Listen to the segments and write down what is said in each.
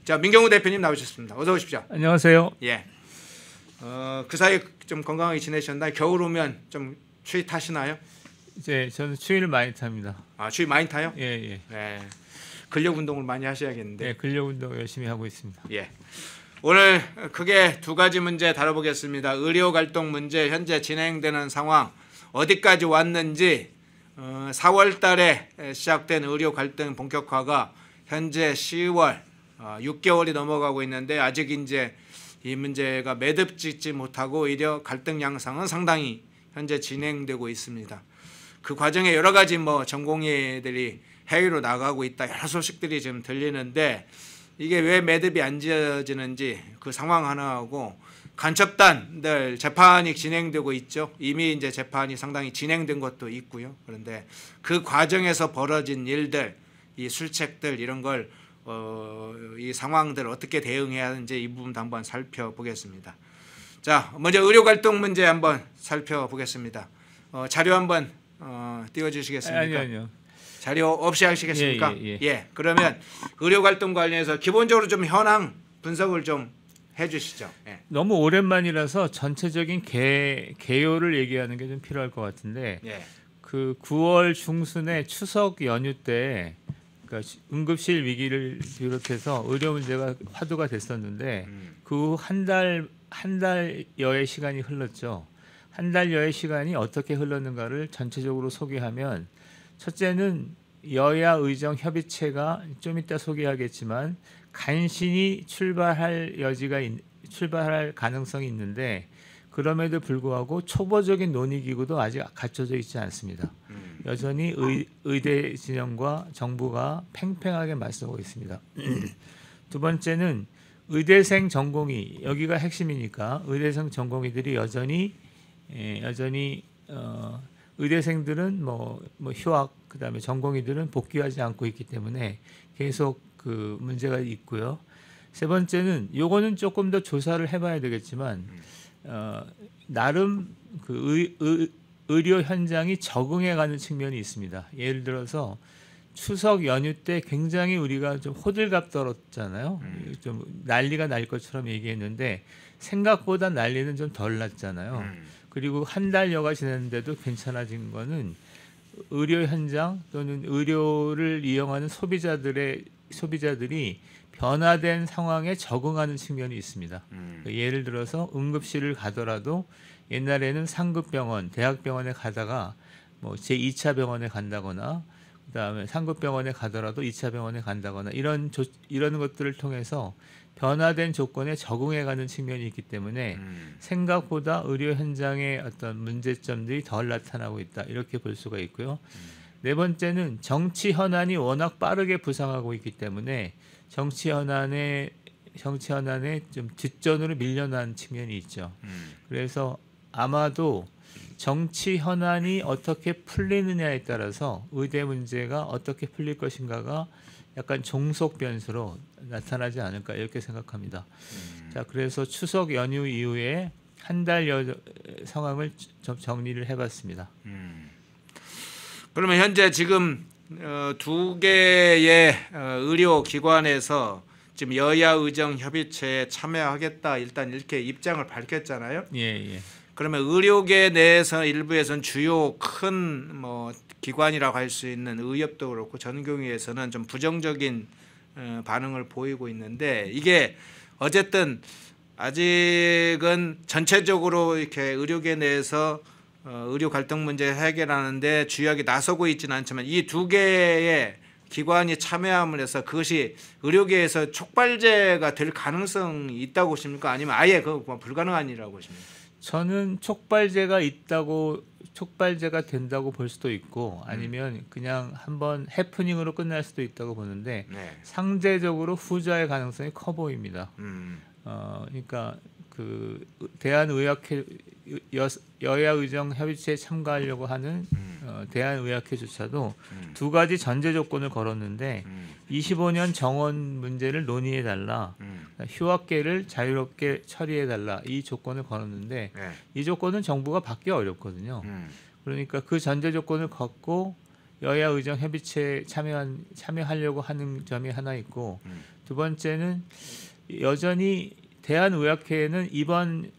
자, 민경우 대표님 나오셨습니다. 어서 오십시오. 안녕하세요. 예. 그 사이 좀 건강하게 지내셨나요? 겨울 오면 좀 추위 타시나요? 이제 저는 추위를 많이 탑니다. 아, 추위 많이 타요? 예, 예. 예. 근력 운동을 많이 하셔야겠는데. 네, 근력 운동 열심히 하고 있습니다. 예. 오늘 크게 두 가지 문제 다뤄보겠습니다. 의료 갈등 문제, 현재 진행되는 상황, 어디까지 왔는지, 4월 달에 시작된 의료 갈등 본격화가 현재 10월 6개월이 넘어가고 있는데 아직 이제 이 문제가 매듭 짓지 못하고 오히려 갈등 양상은 상당히 현재 진행되고 있습니다. 그 과정에 여러 가지 전공의들이 해외로 나가고 있다 여러 소식들이 지금 들리는데 이게 왜 매듭이 안 지어지는지 그 상황 하나하고 간첩단들 재판이 진행되고 있죠. 이미 이제 재판이 상당히 진행된 것도 있고요. 그런데 그 과정에서 벌어진 일들, 이 술책들 이런 걸 이 상황들 어떻게 대응해야 하는지 이 부분도 한번 살펴보겠습니다. 자, 먼저 의료 갈등 문제 한번 살펴보겠습니다. 자료 한번 띄워주시겠습니까? 아니요. 자료 없이 하시겠습니까? 예. 그러면 의료 갈등 관련해서 기본적으로 좀 현황 분석을 좀 해주시죠. 예. 너무 오랜만이라서 전체적인 개요를 얘기하는 게 좀 필요할 것 같은데 예. 그 9월 중순에 추석 연휴 때 그러니까 응급실 위기를 비롯해서 의료 문제가 화두가 됐었는데 그 한 달여의 시간이 흘렀죠. 한 달여의 시간이 어떻게 흘렀는가를 전체적으로 소개하면 첫째는 여야 의정 협의체가 좀 이따 소개하겠지만 간신히 출발할 가능성이 있는데 그럼에도 불구하고 초보적인 논의기구도 아직 갖춰져 있지 않습니다. 여전히 의대 진영과 정부가 팽팽하게 맞서고 있습니다. 두 번째는 의대생 전공의, 여기가 핵심이니까 의대생 전공의들이 여전히 의대생들은 휴학, 그다음에 전공의들은 복귀하지 않고 있기 때문에 계속 그 문제가 있고요. 세 번째는 요거는 조금 더 조사를 해봐야 되겠지만 나름 그 의료 현장이 적응해가는 측면이 있습니다. 예를 들어서 추석 연휴 때 굉장히 우리가 좀 호들갑 떨었잖아요. 좀 난리가 날 것처럼 얘기했는데 생각보다 난리는 좀 덜 났잖아요. 그리고 한 달여가 지났는데도 괜찮아진 거는 의료 현장 또는 의료를 이용하는 소비자들이 변화된 상황에 적응하는 측면이 있습니다. 예를 들어서 응급실을 가더라도 옛날에는 상급병원, 대학병원에 가다가 제2차 병원에 간다거나 그다음에 상급병원에 가더라도 2차 병원에 간다거나 이런 것들을 통해서 변화된 조건에 적응해가는 측면이 있기 때문에 생각보다 의료 현장의 어떤 문제점들이 덜 나타나고 있다 이렇게 볼 수가 있고요. 네 번째는 정치 현안이 워낙 빠르게 부상하고 있기 때문에 정치 현안에 좀 뒷전으로 밀려난 측면이 있죠. 그래서 아마도 정치 현안이 어떻게 풀리느냐에 따라서 의대 문제가 어떻게 풀릴 것인가가 약간 종속 변수로 나타나지 않을까 이렇게 생각합니다. 자, 그래서 추석 연휴 이후에 한 달여 상황을 좀 정리를 해봤습니다. 그러면 현재 지금 두 개의 의료 기관에서 지금 여야 의정 협의체에 참여하겠다 일단 이렇게 입장을 밝혔잖아요. 예. 그러면 의료계 내에서 일부에서는 주요 큰 기관이라고 할 수 있는 의협도 그렇고 전공의에서는 좀 부정적인 반응을 보이고 있는데 이게 어쨌든 아직은 전체적으로 이렇게 의료계 내에서 의료 갈등 문제 해결하는데 주요하게 나서고 있지는 않지만 이 두 개의 기관이 참여함을 해서 그것이 의료계에서 촉발제가 될 가능성이 있다고 보십니까? 아니면 아예 그거 불가능한 일이라고 보십니까? 저는 촉발제가 된다고 볼 수도 있고 아니면 그냥 한번 해프닝으로 끝날 수도 있다고 보는데 상대적으로 후자의 가능성이 커 보입니다. 그러니까 그 대한의학회 여야의정협의체에 참가하려고 하는 대한의학회조차도 두 가지 전제 조건을 걸었는데 25년 정원 문제를 논의해달라, 휴학계를 자유롭게 처리해달라 이 조건을 걸었는데 이 조건은 정부가 받기 어렵거든요. 그러니까 그 전제 조건을 걷고 여야 의정 협의체에 참여하려고 하는 점이 하나 있고 두 번째는 여전히 대한의학회는 이번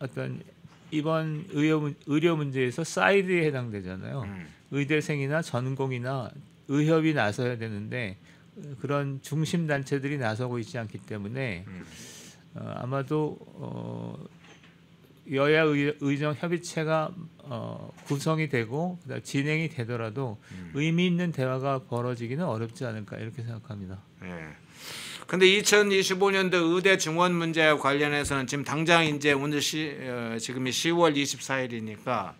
의료 문제에서 사이드에 해당되잖아요. 의대생이나 전공이나 의협이 나서야 되는데 그런 중심 단체들이 나서고 있지 않기 때문에 아마도 여야 의정 협의체가 구성이 되고 진행이 되더라도 의미 있는 대화가 벌어지기는 어렵지 않을까 이렇게 생각합니다. 예. 근데 2025년도 의대 증원 문제와 관련해서는 지금 당장 이제 오늘 지금이 10월 24일이니까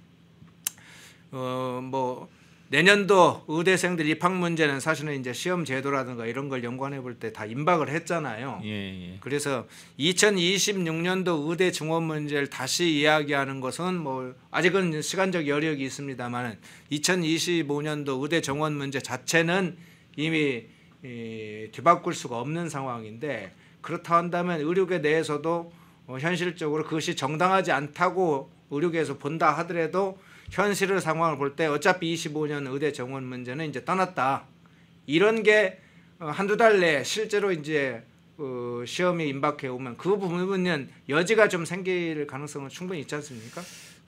뭐 내년도 의대생들 입학 문제는 사실은 이제 시험 제도라든가 이런 걸 연구해 볼 때 다 임박을 했잖아요. 예. 그래서 2026년도 의대 증원 문제를 다시 이야기하는 것은 뭐 아직은 시간적 여력이 있습니다만 2025년도 의대 증원 문제 자체는 이미 뒤바꿀 수가 없는 상황인데 그렇다 한다면 의료계 내에서도 현실적으로 그것이 정당하지 않다고 의료계에서 본다 하더라도 현실의 상황을 볼 때 어차피 25년 의대 정원 문제는 이제 떠났다. 이런 게 한두 달 내에 실제로 이제 시험이 임박해 오면 그 부분은 여지가 좀 생길 가능성은 충분히 있지 않습니까?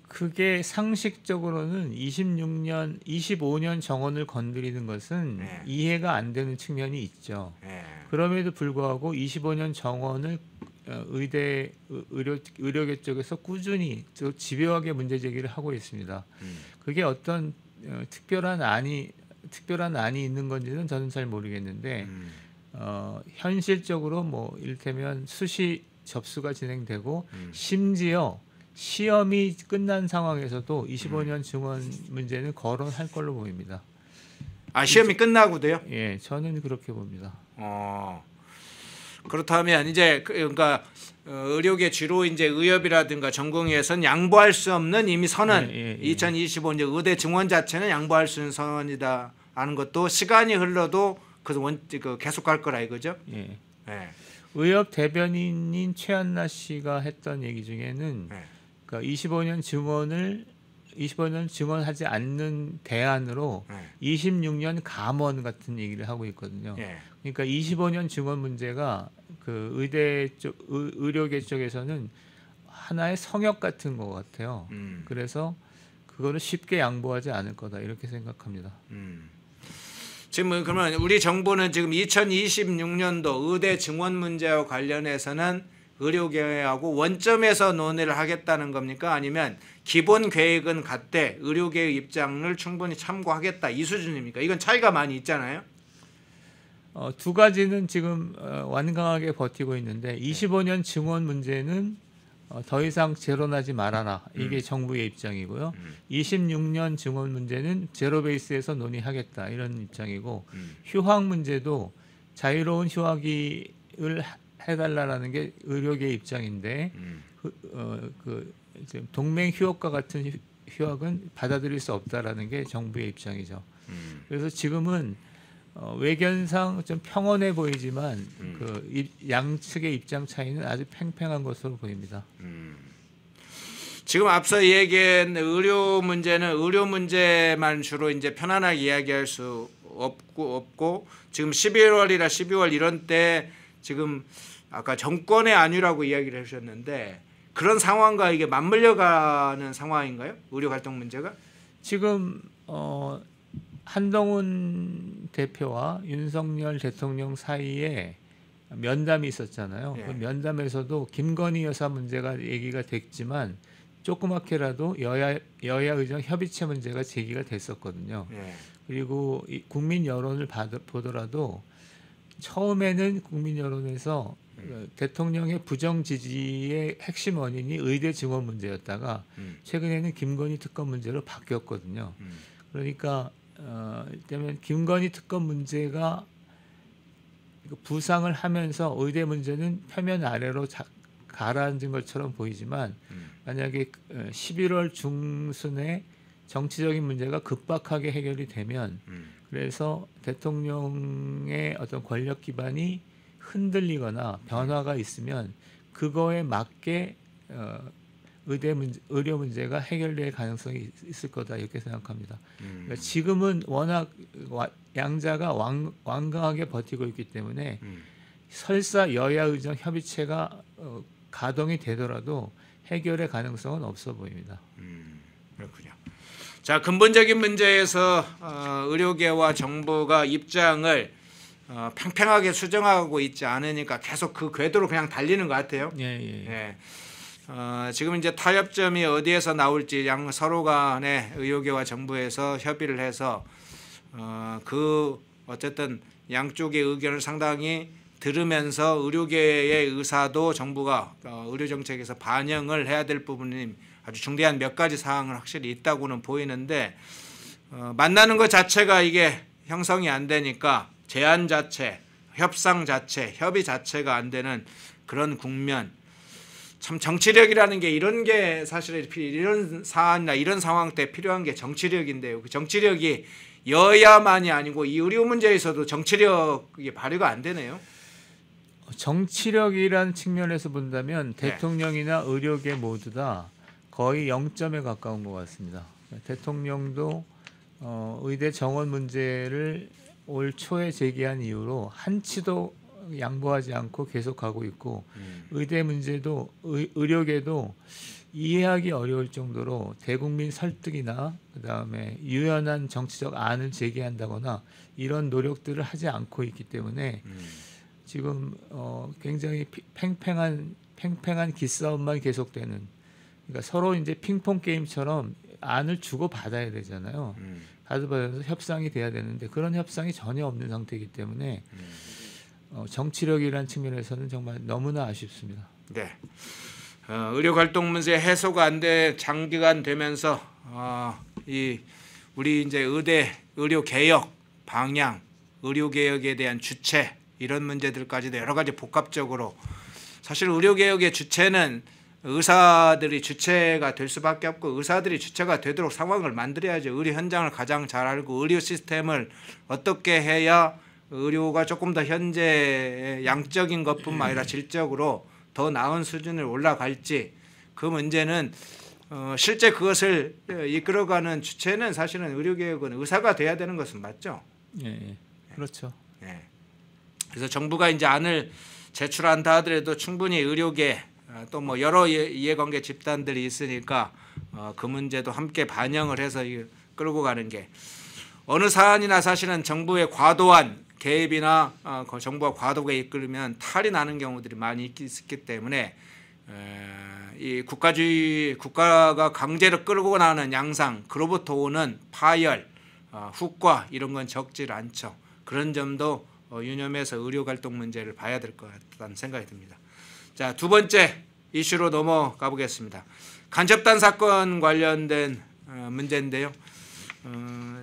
그게 상식적으로는 25년 정원을 건드리는 것은 네. 이해가 안 되는 측면이 있죠. 예. 그럼에도 불구하고 25년 정원을 의료계 쪽에서 꾸준히 집요하게 문제 제기를 하고 있습니다. 그게 어떤 특별한 안이 있는 건지는 저는 잘 모르겠는데 현실적으로 뭐 이를테면 수시 접수가 진행되고 심지어 시험이 끝난 상황에서도 25년 증원 문제는 거론할 걸로 보입니다. 아 시험이 끝나고도요? 예, 저는 그렇게 봅니다. 그렇다면 이제 그러니까 의료계 주로 이제 의협이라든가 전공의에서는 양보할 수 없는 이미 선언 2025년 의대 증원 자체는 양보할 수 있는 선언이다 하는 것도 시간이 흘러도 그 계속 갈 거라 이거죠? 예. 네. 의협 대변인인 최한나 씨가 했던 얘기 중에는 네. 그러니까 25년 증원하지 않는 대안으로 26년 감원 같은 얘기를 하고 있거든요. 네. 그러니까 25년 증원 문제가 그 의료계 쪽에서는 하나의 성역 같은 것 같아요. 그래서 그거를 쉽게 양보하지 않을 거다 이렇게 생각합니다. 지금 그러면 우리 정부는 지금 2026년도 의대 증원 문제와 관련해서는 의료계하고 원점에서 논의를 하겠다는 겁니까? 아니면 기본 계획은 같되 의료계의 입장을 충분히 참고하겠다 이 수준입니까? 이건 차이가 많이 있잖아요. 두 가지는 지금 완강하게 버티고 있는데 25년 증원 문제는 더 이상 제로나지 말아라. 이게 정부의 입장이고요. 26년 증원 문제는 제로 베이스에서 논의하겠다. 이런 입장이고 휴학 문제도 자유로운 휴학을 해달라는 게 의료계의 입장인데 동맹 휴학과 같은 휴학은 받아들일 수 없다라는 게 정부의 입장이죠. 그래서 지금은 외견상 좀 평온해 보이지만 그 양측의 입장 차이는 아주 팽팽한 것으로 보입니다. 지금 앞서 얘기한 의료 문제만 주로 이제 편안하게 이야기할 수 없고 지금 11월이라 12월 이런 때 지금 아까 정권의 안위라고 이야기를 해주셨는데 그런 상황과 이게 맞물려가는 상황인가요? 의료 갈등 문제가? 지금 한동훈 대표와 윤석열 대통령 사이에 면담이 있었잖아요. 예. 그 면담에서도 김건희 여사 문제가 얘기가 됐지만 조그맣게라도 여야 의정 협의체 문제가 제기가 됐었거든요. 예. 그리고 국민 여론을 보더라도 처음에는 국민 여론에서 대통령의 부정 지지의 핵심 원인이 의대 증원 문제였다가 최근에는 김건희 특검 문제로 바뀌었거든요. 그러니까 때문에 김건희 특검 문제가 부상을 하면서 의대 문제는 표면 아래로 가라앉은 것처럼 보이지만 만약에 11월 중순에 정치적인 문제가 급박하게 해결이 되면 그래서 대통령의 어떤 권력 기반이 흔들리거나 변화가 있으면 그거에 맞게 의료 문제가 해결될 가능성이 있을 거다 이렇게 생각합니다. 그러니까 지금은 워낙 양자가 완강하게 버티고 있기 때문에 설사 여야 의정 협의체가 가동이 되더라도 해결의 가능성은 없어 보입니다. 그렇군요. 자, 근본적인 문제에서 의료계와 정부가 입장을 팽팽하게 수정하고 있지 않으니까 계속 그 궤도로 그냥 달리는 것 같아요. 예. 지금 이제 타협점이 어디에서 나올지 양 서로 간에 의료계와 정부에서 협의를 해서 어쨌든 양쪽의 의견을 상당히 들으면서 의료계의 의사도 정부가 의료 정책에서 반영을 해야 될 부분이 아주 중대한 몇 가지 사항은 확실히 있다고는 보이는데 만나는 것 자체가 이게 형성이 안 되니까 제안 자체, 협상 자체, 협의 자체가 안 되는 그런 국면. 참 정치력이라는 게 이런 게 사실 이런 사안이나 이런 상황 때 필요한 게 정치력인데요. 그 정치력이 여야만이 아니고 이 의료 문제에서도 정치력이 발휘가 안 되네요. 정치력이라는 측면에서 본다면 대통령이나 의료계 모두 다 거의 0점에 가까운 것 같습니다. 대통령도 의대 정원 문제를 올 초에 제기한 이후로 한치도 양보하지 않고 계속하고 있고 의대 문제도 의료계도 이해하기 어려울 정도로 대국민 설득이나 그다음에 유연한 정치적 안을 제기한다거나 이런 노력들을 하지 않고 있기 때문에 지금 굉장히 팽팽한 기싸움만 계속되는, 그러니까 서로 이제 핑퐁 게임처럼 안을 주고 받아야 되잖아요. 받아서 협상이 돼야 되는데 그런 협상이 전혀 없는 상태이기 때문에 정치력이라는 측면에서는 정말 너무나 아쉽습니다. 네. 의료 활동 문제 해소가 안 돼 장기간 되면서 우리 이제 의료 개혁 방향, 의료 개혁에 대한 주체 이런 문제들까지도 여러 가지 복합적으로 사실 의료 개혁의 주체는 의사들이 주체가 될 수밖에 없고 의사들이 주체가 되도록 상황을 만들어야죠. 의료 현장을 가장 잘 알고 의료 시스템을 어떻게 해야 의료가 조금 더 현재 양적인 것뿐만 아니라 질적으로 더 나은 수준을 올라갈지 그 문제는 실제 그것을 이끌어가는 주체는 사실은 의료개혁은 의사가 돼야 되는 것은 맞죠. 예, 그렇죠. 예. 그래서 정부가 이제 안을 제출한다 하더라도 충분히 의료계 또 뭐 여러 이해관계 집단들이 있으니까 그 문제도 함께 반영을 해서 끌고 가는 게 어느 사안이나 사실은 정부의 과도한 개입이나 정부가 과도하게 이끌면 탈이 나는 경우들이 많이 있기 때문에 이 국가가 강제로 끌고 나가는 양상 그로부터 오는 파열, 후과 이런 건 적질 않죠. 그런 점도 유념해서 의료갈등 문제를 봐야 될 것 같다는 생각이 듭니다. 자, 두 번째 이슈로 넘어가 보겠습니다. 간첩단 사건 관련된 문제인데요.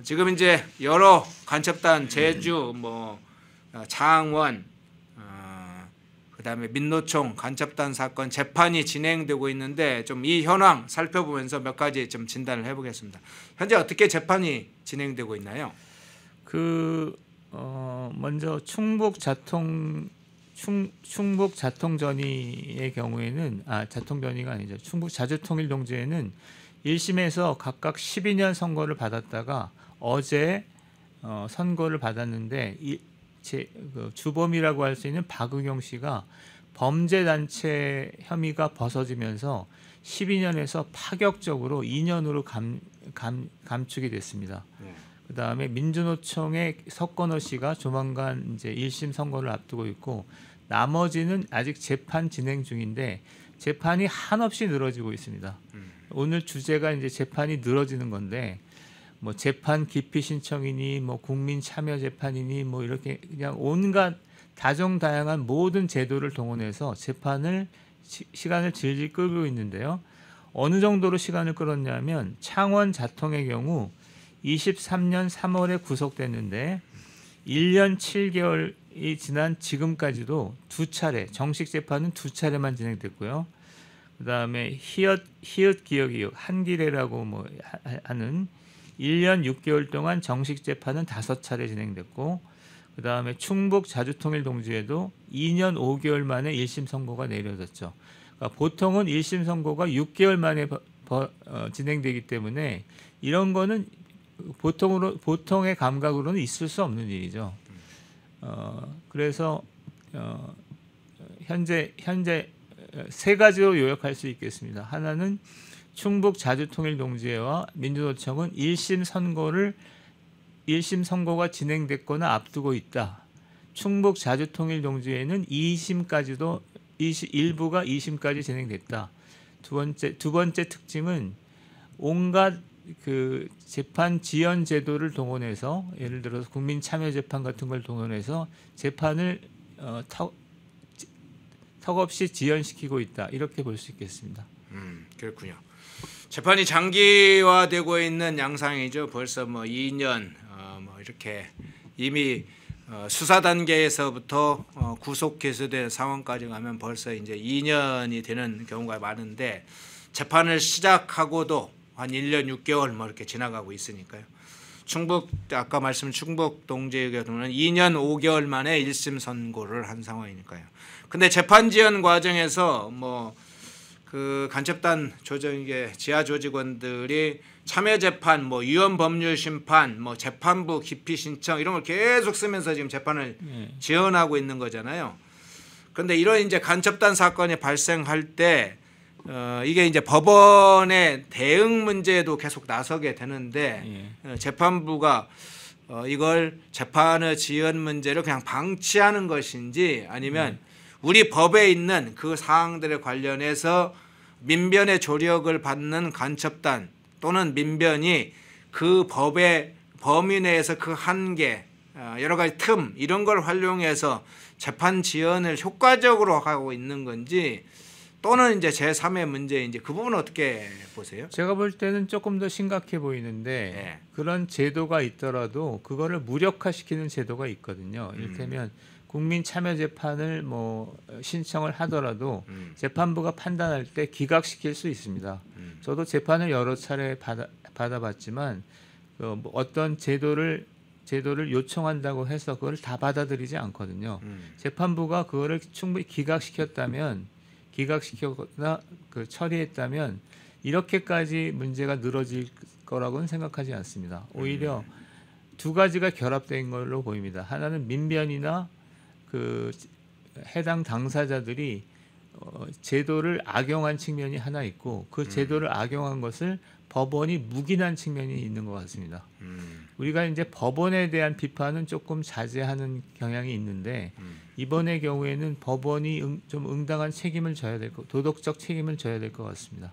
지금 이제 여러 간첩단 제주, 창원, 그다음에 민노총 간첩단 사건 재판이 진행되고 있는데 좀 이 현황 살펴보면서 몇 가지 좀 진단을 해보겠습니다. 현재 어떻게 재판이 진행되고 있나요? 먼저 충북 자통전이의 경우에는 자통전이가 아니죠. 충북 자주통일동지에는 1심에서 각각 12년 선고를 받았다가 어제 선고를 받았는데 주범이라고 할 수 있는 박의경 씨가 범죄단체 혐의가 벗어지면서 12년에서 파격적으로 2년으로 감축이 됐습니다. 그다음에 민주노총의 석건호 씨가 조만간 이제 1심 선고를 앞두고 있고 나머지는 아직 재판 진행 중인데 재판이 한없이 늘어지고 있습니다. 오늘 주제가 이제 재판이 늘어지는 건데 뭐 재판 기피 신청이니 뭐 국민 참여 재판이니 뭐 이렇게 그냥 온갖 다종다양한 모든 제도를 동원해서 재판을 시간을 질질 끌고 있는데요. 어느 정도로 시간을 끌었냐면 창원 자통의 경우 23년 3월에 구속됐는데 1년 7개월이 지난 지금까지도 두 차례 정식 재판은 두 차례만 진행됐고요. 그다음에 히읗 기억이 한기래라고 하는 1년 6개월 동안 정식 재판은 5차례 진행됐고 그다음에 충북 자주통일동지에도 2년 5개월 만에 1심 선고가 내려졌죠. 그러니까 보통은 1심 선고가 6개월 만에 진행되기 때문에 이런 거는 보통의 감각으로는 있을 수 없는 일이죠. 그래서 현재 세 가지로 요약할 수 있겠습니다. 하나는 충북 자주통일동지회와 민주노총은 1심 선고가 진행됐거나 앞두고 있다. 충북 자주통일동지회는 2심까지도 일부가 2심까지 진행됐다. 두 번째 특징은 온갖 그 재판 지연 제도를 동원해서 예를 들어서 국민 참여 재판 같은 걸 동원해서 재판을 턱없이 지연시키고 있다. 이렇게 볼 수 있겠습니다. 그렇군요. 재판이 장기화되고 있는 양상이죠. 벌써 뭐 2년 뭐 이렇게 이미 수사 단계에서부터 구속 기소된 상황까지 가면 벌써 이제 2년이 되는 경우가 많은데 재판을 시작하고도 한 1년 6개월 뭐 이렇게 지나가고 있으니까요. 아까 말씀 충북 동지의 경우는 2년 5개월 만에 1심 선고를 한 상황이니까요. 근데 재판 지연 과정에서 뭐 그 간첩단 조직의 지하 조직원들이 참여 재판, 뭐 유언 법률 심판, 뭐 재판부 기피 신청 이런 걸 계속 쓰면서 지금 재판을 지연하고 있는 거잖아요. 그런데 이런 이제 간첩단 사건이 발생할 때 이게 이제 법원의 대응 문제에도 계속 나서게 되는데 재판부가 이걸 재판의 지연 문제를 그냥 방치하는 것인지 아니면 우리 법에 있는 그 사항들에 관련해서 민변의 조력을 받는 간첩단 또는 민변이 그 법의 범위 내에서 그 한계, 여러 가지 틈 이런 걸 활용해서 재판 지연을 효과적으로 하고 있는 건지 또는 이제 제3의 문제인지 그 부분은 어떻게 보세요? 제가 볼 때는 조금 더 심각해 보이는데 그런 제도가 있더라도 그거를 무력화시키는 제도가 있거든요. 이를테면 국민 참여 재판을 뭐 신청을 하더라도 재판부가 판단할 때 기각시킬 수 있습니다. 저도 재판을 여러 차례 받아봤지만 뭐 어떤 제도를 요청한다고 해서 그걸 다 받아들이지 않거든요. 재판부가 그거를 충분히 기각시켰거나 그 처리했다면 이렇게까지 문제가 늘어질 거라고는 생각하지 않습니다. 오히려 두 가지가 결합된 걸로 보입니다. 하나는 민변이나 그 해당 당사자들이 제도를 악용한 측면이 하나 있고 그 제도를 악용한 것을 법원이 묵인한 측면이 있는 것 같습니다. 우리가 이제 법원에 대한 비판은 조금 자제하는 경향이 있는데 이번의 경우에는 법원이 좀 응당한 책임을 져야 될 도덕적 책임을 져야 될 것 같습니다.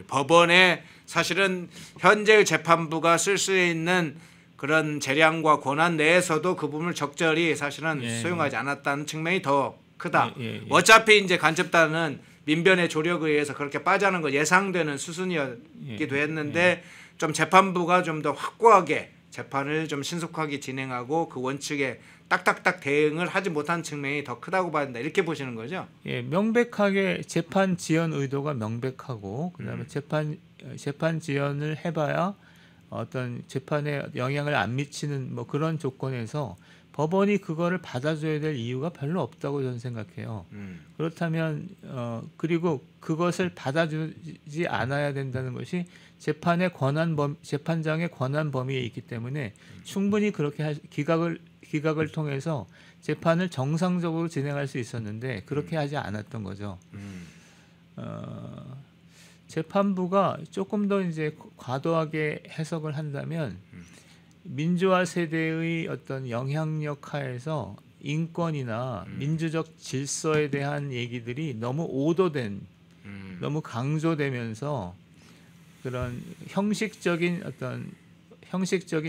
법원에 사실은 현재 재판부가 쓸 수 있는 그런 재량과 권한 내에서도 그 부분을 적절히 사실은 수용하지 않았다는 측면이 더 크다. 어차피 이제 간첩단은 민변의 조력에 의해서 그렇게 빠져나가는 거 예상되는 수순이었기도 했는데 좀 재판부가 좀 더 확고하게 재판을 좀 신속하게 진행하고 그 원칙에 딱딱딱 대응을 하지 못한 측면이 더 크다고 봐야 된다. 이렇게 보시는 거죠? 예, 명백하게 재판 지연 의도가 명백하고 그다음에 재판 지연을 해봐야 어떤 재판에 영향을 안 미치는 뭐 그런 조건에서 법원이 그거를 받아줘야 될 이유가 별로 없다고 저는 생각해요. 그렇다면 그리고 그것을 받아주지 않아야 된다는 것이 재판장의 권한 범위에 있기 때문에 충분히 그렇게 기각을 통해서 재판을 정상적으로 진행할 수 있었는데 그렇게 하지 않았던 거죠. 재판부가 조금 더 이제 과도하게 해석을 한다면 민주화 세대의 어떤 영향력 하에서 인권이나 민주적 질서에 대한 얘기들이 너무 오도된, 너무 강조되면서 그런 형식적인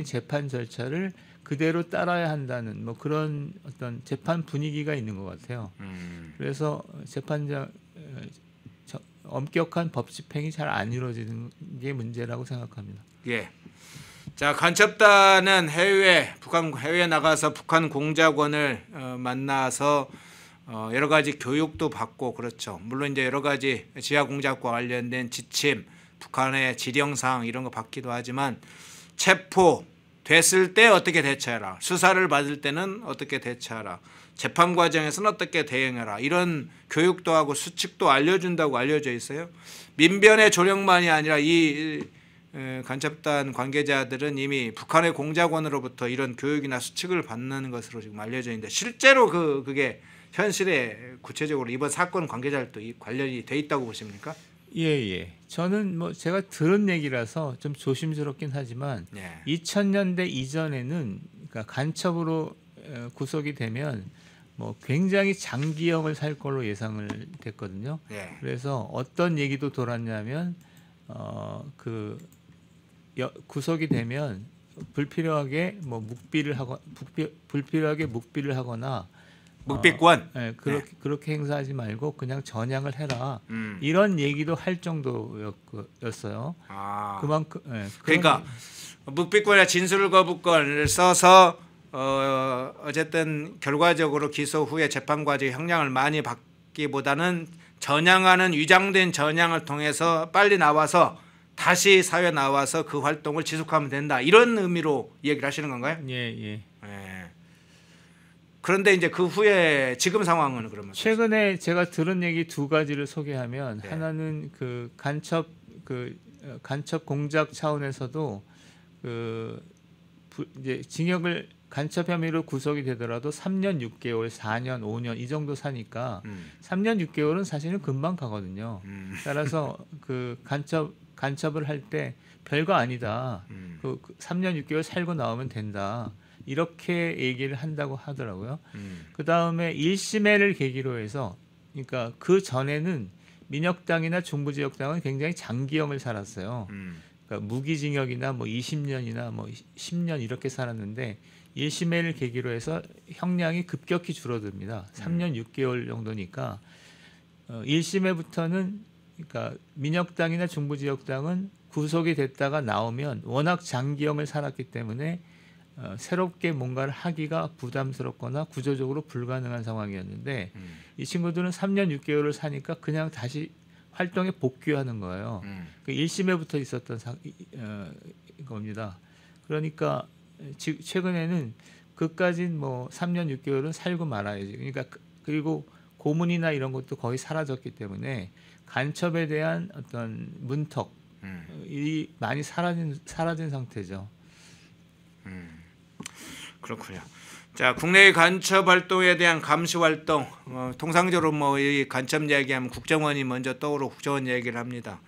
재판 절차를 그대로 따라야 한다는 뭐 그런 어떤 재판 분위기가 있는 것 같아요. 그래서 엄격한 법 집행이 잘 안 이루어지는 게 문제라고 생각합니다. 예. 자, 간첩단은 북한 해외에 나가서 북한 공작원을 만나서 여러 가지 교육도 받고 그렇죠. 물론 이제 여러 가지 지하 공작과 관련된 지침, 북한의 지령사항 이런 거 받기도 하지만 체포됐을 때 어떻게 대처해라, 수사를 받을 때는 어떻게 대처하라, 재판 과정에서는 어떻게 대응해라 이런 교육도 하고 수칙도 알려준다고 알려져 있어요. 민변의 조력만이 아니라 이 간첩단 관계자들은 이미 북한의 공작원으로부터 이런 교육이나 수칙을 받는 것으로 지금 알려져 있는데 실제로 그게 현실에 구체적으로 이번 사건 관계자들도 관련이 돼 있다고 보십니까? 예. 저는 뭐 제가 들은 얘기라서 좀 조심스럽긴 하지만 예. 2000년대 이전에는 그러니까 간첩으로 구속이 되면 뭐 굉장히 장기형을 살 걸로 예상을 됐거든요. 예. 그래서 어떤 얘기도 돌았냐면 구속이 되면 불필요하게 뭐 묵비를 하거나 묵비권. 그렇게 행사하지 말고 그냥 전향을 해라. 이런 얘기도 할 정도였어요. 그만큼 그러니까 묵비권이나 진술 거부권을 써서 어쨌든 결과적으로 기소 후에 재판 과정 형량을 많이 받기보다는 전향하는 위장된 전향을 통해서 빨리 나와서 다시 사회 나와서 그 활동을 지속하면 된다. 이런 의미로 얘기를 하시는 건가요? 예. 그런데 이제 그 후에 지금 상황은 그러면 최근에 제가 들은 얘기 두 가지를 소개하면 네. 하나는 그 간첩 공작 차원에서도 이제 징역을 간첩 혐의로 구속이 되더라도 3년 6개월, 4년, 5년 이 정도 사니까 3년 6개월은 사실은 금방 가거든요. 따라서 그 간첩을 할 때 별거 아니다. 그 3년 6개월 살고 나오면 된다. 이렇게 얘기를 한다고 하더라고요. 그 다음에 1심회를 계기로 해서, 그러니까 그 전에는 민혁당이나 중부지역당은 굉장히 장기형을 살았어요. 그러니까 무기징역이나 뭐 20년이나 뭐 10년 이렇게 살았는데 1심회를 계기로 해서 형량이 급격히 줄어듭니다. 3년 6개월 정도니까 1심회부터는 그러니까 민혁당이나 중부지역당은 구속이 됐다가 나오면 워낙 장기형을 살았기 때문에 새롭게 뭔가를 하기가 부담스럽거나 구조적으로 불가능한 상황이었는데 이 친구들은 3년 6개월을 사니까 그냥 다시 활동에 복귀하는 거예요. 그 1심회부터 있었던 겁니다. 그러니까 최근에는 그까진 뭐 3년 6개월은 살고 말아야지. 그러니까 그리고 고문이나 이런 것도 거의 사라졌기 때문에 간첩에 대한 어떤 문턱이 많이 사라진 상태죠. 그렇군요. 자, 국내의 간첩 활동에 대한 감시 활동, 통상적으로 뭐 이 간첩 이야기하면 국정원이 먼저 떠오르고 국정원 얘기를 합니다.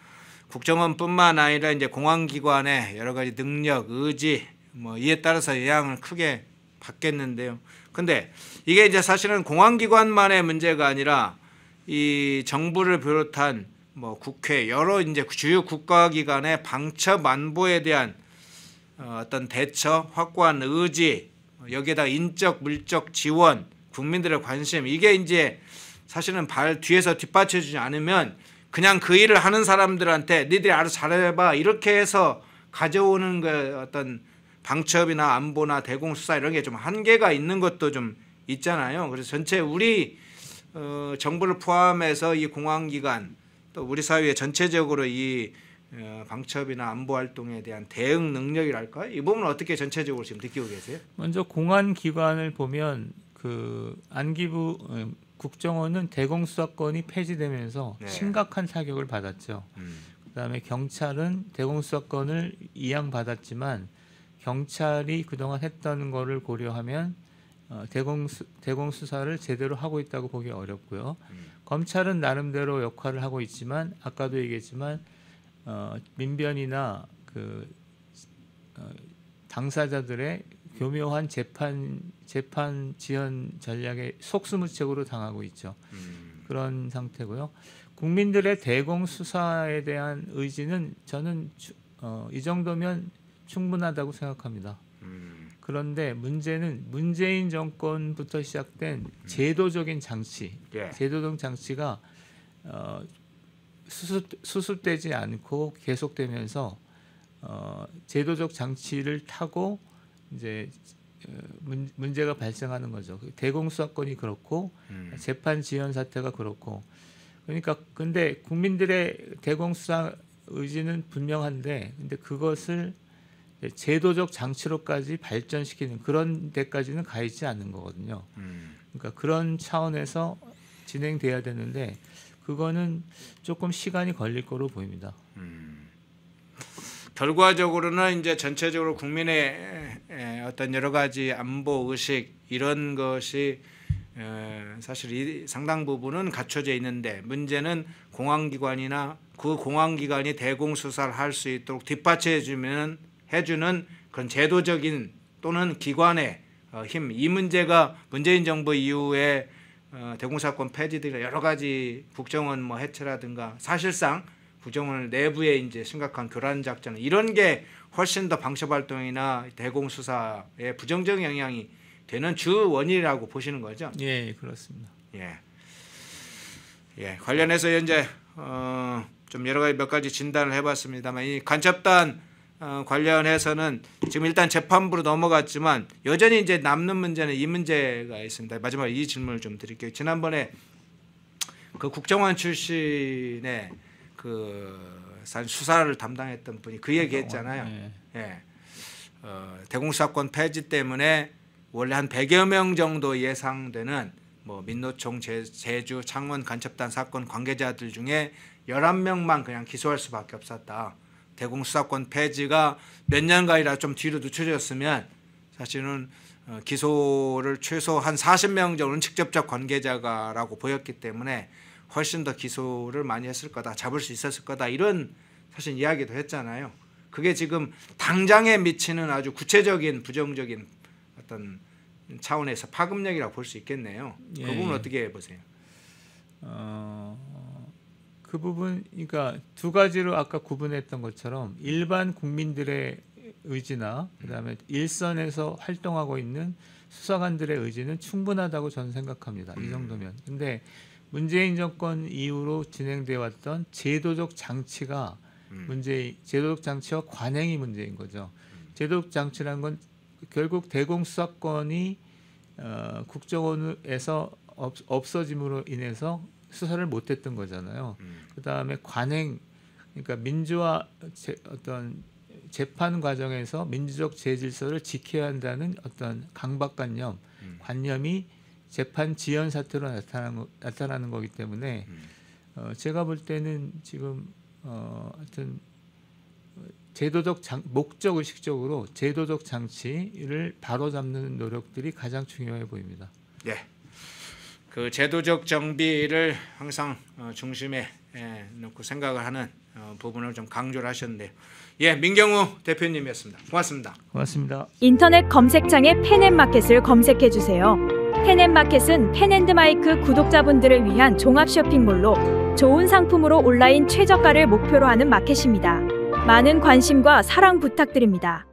국정원뿐만 아니라 이제 공안기관의 여러 가지 능력, 의지, 뭐 이에 따라서 영향을 크게 받겠는데요. 근데 이게 이제 사실은 공안기관만의 문제가 아니라 이 정부를 비롯한 뭐 국회 여러 이제 주요 국가기관의 방첩 안보에 대한 어떤 대처, 확고한 의지, 여기에다 인적, 물적 지원, 국민들의 관심 이게 이제 사실은 뒤에서 뒷받쳐주지 않으면 그냥 그 일을 하는 사람들한테 니들이 알아서 잘해봐 이렇게 해서 가져오는 그 어떤 방첩이나 안보나 대공수사 이런 게 좀 한계가 있는 것도 좀 있잖아요. 그래서 전체 우리 정부를 포함해서 이 공안기관 또 우리 사회 전체적으로 이 방첩이나 안보 활동에 대한 대응 능력이랄까 이 부분은 어떻게 전체적으로 지금 느끼고 계세요? 먼저 공안기관을 보면 그 안기부 국정원은 대공수사권이 폐지되면서 네. 심각한 타격을 받았죠. 그다음에 경찰은 대공수사권을 이양받았지만 경찰이 그동안 했던 거를 고려하면 대공수사를 제대로 하고 있다고 보기 어렵고요. 검찰은 나름대로 역할을 하고 있지만 아까도 얘기했지만 민변이나 그 당사자들의 교묘한 재판 지연 전략에 속수무책으로 당하고 있죠. 그런 상태고요. 국민들의 대공 수사에 대한 의지는 저는 이 정도면 충분하다고 생각합니다. 그런데 문제는 문재인 정권부터 시작된 제도적인 장치, 제도적 장치가 수습되지 않고 계속되면서 제도적 장치를 타고 이제 문제가 발생하는 거죠. 대공수사권이 그렇고 재판 지연 사태가 그렇고 그러니까 근데 국민들의 대공수사 의지는 분명한데 근데 그것을 제도적 장치로까지 발전시키는 그런 데까지는 가 있지 않는 거거든요. 그러니까 그런 차원에서 진행돼야 되는데 그거는 조금 시간이 걸릴 거로 보입니다. 결과적으로는 이제 전체적으로 국민의 어떤 여러 가지 안보 의식 이런 것이 사실 상당 부분은 갖춰져 있는데 문제는 공안기관이나 그 공안기관이 대공수사를 할 수 있도록 뒷받침해주는 그런 제도적인 또는 기관의 힘, 이 문제가 문재인 정부 이후에 대공사건 폐지들이 여러 가지 국정원 뭐 해체라든가 사실상 국정원 내부에 이제 심각한 교란 작전 이런 게 훨씬 더 방첩 활동이나 대공수사에 부정적 영향이 되는 주 원인이라고 보시는 거죠? 예, 그렇습니다. 예, 관련해서 현재 좀 여러 가지 몇 가지 진단을 해봤습니다만 이 간첩단 관련해서는 지금 일단 재판부로 넘어갔지만 여전히 이제 남는 문제는 이 문제가 있습니다. 마지막으로 이 질문을 좀 드릴게요. 지난번에 그 국정원 출신의 그 수사를 담당했던 분이 그 얘기했잖아요. 예. 대공수사권 폐지 때문에 원래 한 100여 명 정도 예상되는 뭐 민노총, 제주, 창원 간첩단 사건 관계자들 중에 11명만 그냥 기소할 수밖에 없었다. 대공수사권 폐지가 몇 년간이라 좀 뒤로 늦춰졌으면 사실은 기소를 최소 한 40명 정도는 직접적 관계자가라고 보였기 때문에 훨씬 더 기소를 많이 했을 거다. 잡을 수 있었을 거다. 이런 사실 이야기도 했잖아요. 그게 지금 당장에 미치는 아주 구체적인 부정적인 어떤 차원에서 파급력이라고 볼 수 있겠네요. 그 부분 어떻게 보세요? 그 부분, 그러니까 두 가지로 아까 구분했던 것처럼 일반 국민들의 의지나 그다음에 일선에서 활동하고 있는 수사관들의 의지는 충분하다고 저는 생각합니다. 이 정도면. 근데 문재인 정권 이후로 진행되어 왔던 제도적 장치가 제도적 장치와 관행이 문제인 거죠. 제도적 장치라는 건 결국 대공수사권이 국정원에서 없어짐으로 인해서 수사를 못했던 거잖아요. 그 다음에 관행, 그러니까 민주화 어떤 재판 과정에서 민주적 제질서를 지켜야 한다는 어떤 강박관념, 관념이 재판 지연 사태로 나타나는 거기 때문에 제가 볼 때는 지금 하여튼 제도적 목적 의식적으로 제도적 장치를 바로잡는 노력들이 가장 중요해 보입니다. 예. 그 제도적 정비를 항상 중심에 놓고 생각을 하는 부분을 좀 강조를 하셨는데요. 예, 민경우 대표님이었습니다. 고맙습니다. 고맙습니다. 인터넷 검색창에 펜앤마켓을 검색해 주세요. 펜앤마켓은 펜앤드마이크 구독자분들을 위한 종합 쇼핑몰로 좋은 상품으로 온라인 최저가를 목표로 하는 마켓입니다. 많은 관심과 사랑 부탁드립니다.